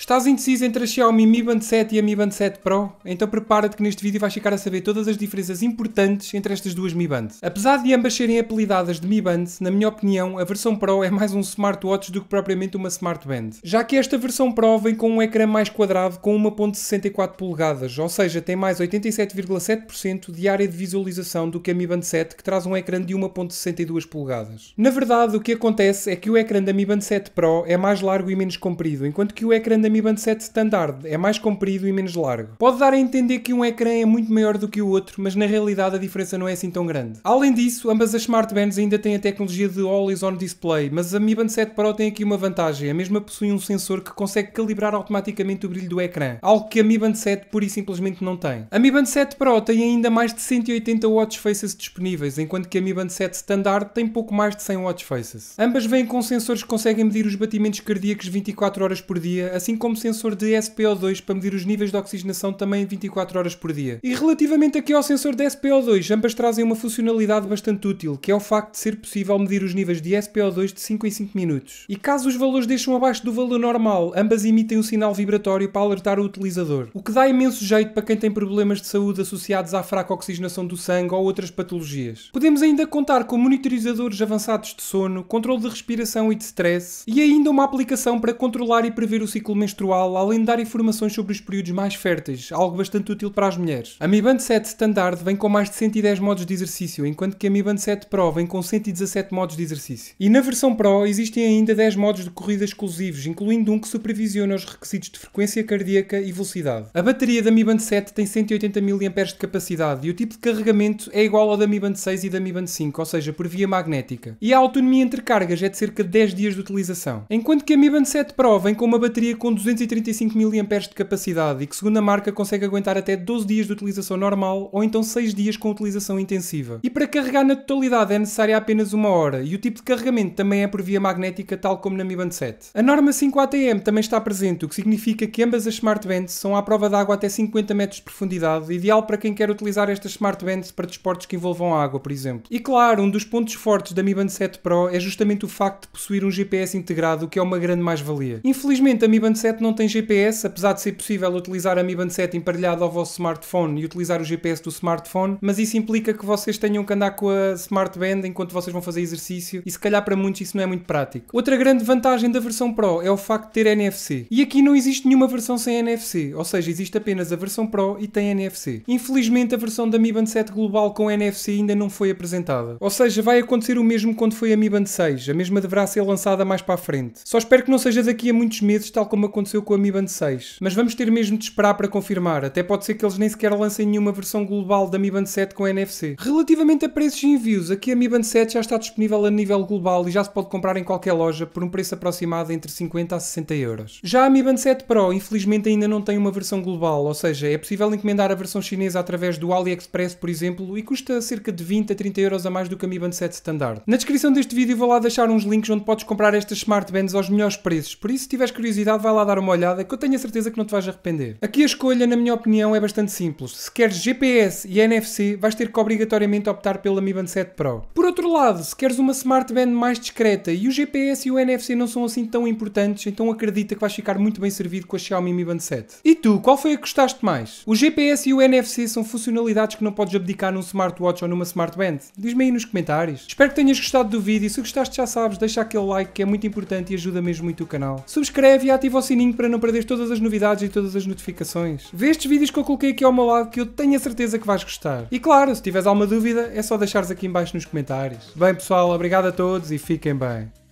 Estás indeciso entre a Xiaomi Mi Band 7 e a Mi Band 7 Pro? Então prepara-te que neste vídeo vais ficar a saber todas as diferenças importantes entre estas duas Mi Bands. Apesar de ambas serem apelidadas de Mi Band, na minha opinião, a versão Pro é mais um smartwatch do que propriamente uma Smart Band. Já que esta versão Pro vem com um ecrã mais quadrado com 1.64 polegadas, ou seja, tem mais 87,7% de área de visualização do que a Mi Band 7, que traz um ecrã de 1.62 polegadas. Na verdade, o que acontece é que o ecrã da Mi Band 7 Pro é mais largo e menos comprido, enquanto que o ecrã da Mi Band 7 Standard é mais comprido e menos largo. Pode dar a entender que um ecrã é muito maior do que o outro, mas na realidade a diferença não é assim tão grande. Além disso, ambas as Smart Bands ainda têm a tecnologia de Always On Display, mas a Mi Band 7 Pro tem aqui uma vantagem, a mesma possui um sensor que consegue calibrar automaticamente o brilho do ecrã, algo que a Mi Band 7 pura e simplesmente não tem. A Mi Band 7 Pro tem ainda mais de 180 watch faces disponíveis, enquanto que a Mi Band 7 Standard tem pouco mais de 100 watch faces. Ambas vêm com sensores que conseguem medir os batimentos cardíacos 24 horas por dia, assim como sensor de SpO2 para medir os níveis de oxigenação também 24 horas por dia. E relativamente aqui ao sensor de SpO2, ambas trazem uma funcionalidade bastante útil, que é o facto de ser possível medir os níveis de SpO2 de 5 em 5 minutos. E caso os valores deixem abaixo do valor normal, ambas emitem um sinal vibratório para alertar o utilizador, o que dá imenso jeito para quem tem problemas de saúde associados à fraca oxigenação do sangue ou outras patologias. Podemos ainda contar com monitorizadores avançados de sono, controle de respiração e de stress, e ainda uma aplicação para controlar e prever o ciclo menstrual, além de dar informações sobre os períodos mais férteis, algo bastante útil para as mulheres. A Mi Band 7 Standard vem com mais de 110 modos de exercício, enquanto que a Mi Band 7 Pro vem com 117 modos de exercício. E na versão Pro existem ainda 10 modos de corrida exclusivos, incluindo um que supervisiona os requisitos de frequência cardíaca e velocidade. A bateria da Mi Band 7 tem 180 mAh de capacidade e o tipo de carregamento é igual ao da Mi Band 6 e da Mi Band 5, ou seja, por via magnética. E a autonomia entre cargas é de cerca de 10 dias de utilização. Enquanto que a Mi Band 7 Pro vem com uma bateria com 235 mAh de capacidade e que, segundo a marca, consegue aguentar até 12 dias de utilização normal ou então 6 dias com utilização intensiva. E para carregar na totalidade é necessária apenas 1 hora e o tipo de carregamento também é por via magnética, tal como na Mi Band 7. A norma 5ATM também está presente, o que significa que ambas as Smart Bands são à prova de água até 50 metros de profundidade, ideal para quem quer utilizar estas Smart Bands para desportos que envolvam água, por exemplo. E claro, um dos pontos fortes da Mi Band 7 Pro é justamente o facto de possuir um GPS integrado, o que é uma grande mais-valia. Infelizmente a Mi Band 7 não tem GPS, apesar de ser possível utilizar a Mi Band 7 emparelhada ao vosso smartphone e utilizar o GPS do smartphone, mas isso implica que vocês tenham que andar com a Smart Band enquanto vocês vão fazer exercício e se calhar para muitos isso não é muito prático. Outra grande vantagem da versão Pro é o facto de ter NFC. E aqui não existe nenhuma versão sem NFC, ou seja, existe apenas a versão Pro e tem NFC. Infelizmente a versão da Mi Band 7 Global com NFC ainda não foi apresentada. Ou seja, vai acontecer o mesmo quando foi a Mi Band 6, a mesma deverá ser lançada mais para a frente. Só espero que não seja daqui a muitos meses, tal como aconteceu com a Mi Band 6. Mas vamos ter mesmo de esperar para confirmar, até pode ser que eles nem sequer lancem nenhuma versão global da Mi Band 7 com NFC. Relativamente a preços e envios, aqui a Mi Band 7 já está disponível a nível global e já se pode comprar em qualquer loja por um preço aproximado entre 50 a 60 euros. Já a Mi Band 7 Pro, infelizmente ainda não tem uma versão global, ou seja, é possível encomendar a versão chinesa através do AliExpress, por exemplo, e custa cerca de 20 a 30 euros a mais do que a Mi Band 7 Standard. Na descrição deste vídeo vou lá deixar uns links onde podes comprar estas Smart Bands aos melhores preços, por isso se tiveres curiosidade vai lá dar uma olhada que eu tenho a certeza que não te vais arrepender. Aqui a escolha, na minha opinião, é bastante simples. Se queres GPS e NFC, vais ter que obrigatoriamente optar pela Mi Band 7 Pro. Por outro lado, se queres uma Smart Band mais discreta e o GPS e o NFC não são assim tão importantes, então acredita que vais ficar muito bem servido com a Xiaomi Mi Band 7. E tu, qual foi a que gostaste mais? O GPS e o NFC são funcionalidades que não podes abdicar num smartwatch ou numa Smart Band? Diz-me aí nos comentários. Espero que tenhas gostado do vídeo. Se gostaste, já sabes, deixa aquele like que é muito importante e ajuda mesmo muito o canal. Subscreve e ativa o sininho para não perderes todas as novidades e todas as notificações. Vê estes vídeos que eu coloquei aqui ao meu lado que eu tenho a certeza que vais gostar. E claro, se tiveres alguma dúvida, é só deixares aqui em baixo nos comentários. Bem pessoal, obrigado a todos e fiquem bem.